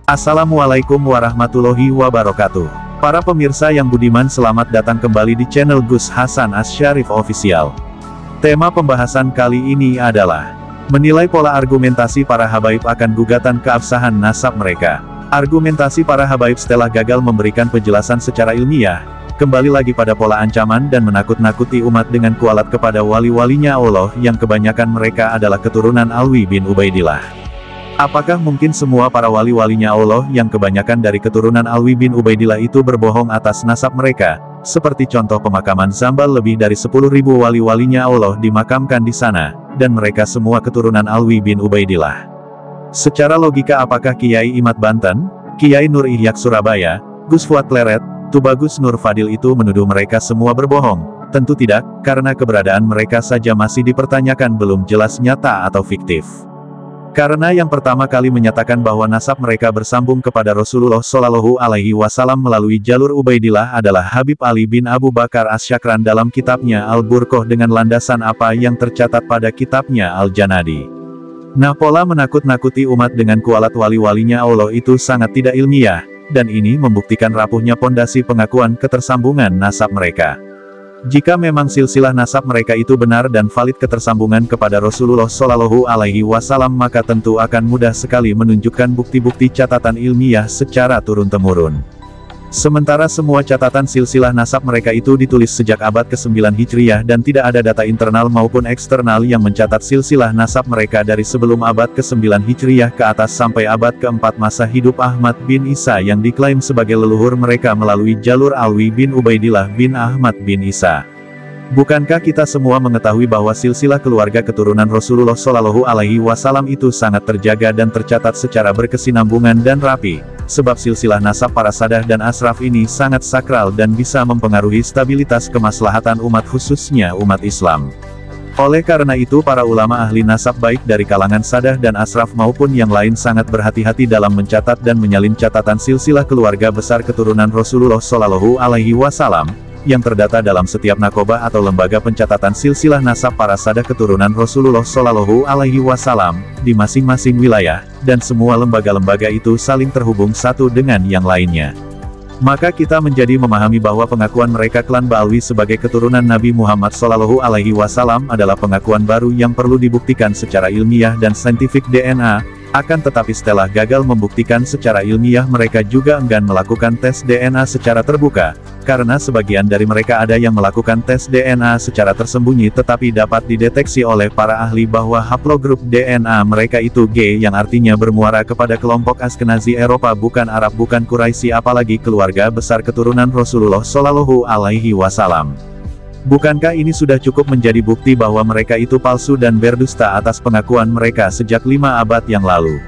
Assalamualaikum warahmatullahi wabarakatuh. Para pemirsa yang budiman, selamat datang kembali di channel Gus Hasan Asy-Syarif Official. Tema pembahasan kali ini adalah menilai pola argumentasi para habaib akan gugatan keabsahan nasab mereka. Argumentasi para habaib setelah gagal memberikan penjelasan secara ilmiah, kembali lagi pada pola ancaman dan menakut-nakuti umat dengan kualat kepada wali-walinya Allah yang kebanyakan mereka adalah keturunan Alwi bin Ubaidillah. Apakah mungkin semua para wali-walinya Allah yang kebanyakan dari keturunan Alwi bin Ubaidillah itu berbohong atas nasab mereka? Seperti contoh pemakaman Zambal, lebih dari 10.000 wali-walinya Allah dimakamkan di sana, dan mereka semua keturunan Alwi bin Ubaidillah. Secara logika, apakah Kiai Imad Banten, Kiai Nur Ihyak Surabaya, Gus Fuad Pleret, Tubagus Nur Fadil itu menuduh mereka semua berbohong? Tentu tidak, karena keberadaan mereka saja masih dipertanyakan, belum jelas nyata atau fiktif. Karena yang pertama kali menyatakan bahwa nasab mereka bersambung kepada Rasulullah Shallallahu Alaihi Wasallam melalui jalur Ubaidillah adalah Habib Ali bin Abu Bakar Asy-Syakran dalam kitabnya Al-Burqah dengan landasan apa yang tercatat pada kitabnya Al-Janadi. Nah, pola menakut-nakuti umat dengan kualat wali-walinya Allah itu sangat tidak ilmiah, dan ini membuktikan rapuhnya pondasi pengakuan ketersambungan nasab mereka. Jika memang silsilah nasab mereka itu benar dan valid ketersambungan kepada Rasulullah Shallallahu Alaihi Wasallam, maka tentu akan mudah sekali menunjukkan bukti-bukti catatan ilmiah secara turun-temurun. Sementara semua catatan silsilah nasab mereka itu ditulis sejak abad ke-9 Hijriah dan tidak ada data internal maupun eksternal yang mencatat silsilah nasab mereka dari sebelum abad ke-9 Hijriah ke atas sampai abad ke-4 masa hidup Ahmad bin Isa yang diklaim sebagai leluhur mereka melalui jalur Alwi bin Ubaidillah bin Ahmad bin Isa. Bukankah kita semua mengetahui bahwa silsilah keluarga keturunan Rasulullah Shallallahu Alaihi Wasallam itu sangat terjaga dan tercatat secara berkesinambungan dan rapi? Sebab silsilah nasab para sadah dan asraf ini sangat sakral dan bisa mempengaruhi stabilitas kemaslahatan umat, khususnya umat Islam. Oleh karena itu, para ulama ahli nasab baik dari kalangan sadah dan asraf maupun yang lain sangat berhati-hati dalam mencatat dan menyalin catatan silsilah keluarga besar keturunan Rasulullah Shallallahu Alaihi Wasallam yang terdata dalam setiap nakobah atau lembaga pencatatan silsilah nasab para sadah keturunan Rasulullah Shallallahu Alaihi Wasallam di masing-masing wilayah, dan semua lembaga-lembaga itu saling terhubung satu dengan yang lainnya. Maka kita menjadi memahami bahwa pengakuan mereka klan Ba'alwi sebagai keturunan Nabi Muhammad Shallallahu Alaihi Wasallam adalah pengakuan baru yang perlu dibuktikan secara ilmiah dan saintifik DNA. Akan tetapi setelah gagal membuktikan secara ilmiah, mereka juga enggan melakukan tes DNA secara terbuka, karena sebagian dari mereka ada yang melakukan tes DNA secara tersembunyi tetapi dapat dideteksi oleh para ahli bahwa haplogrup DNA mereka itu G, yang artinya bermuara kepada kelompok Askenazi Eropa, bukan Arab, bukan Quraisy, apalagi keluarga besar keturunan Rasulullah Shallallahu Alaihi Wasallam. Bukankah ini sudah cukup menjadi bukti bahwa mereka itu palsu dan berdusta atas pengakuan mereka sejak 5 abad yang lalu?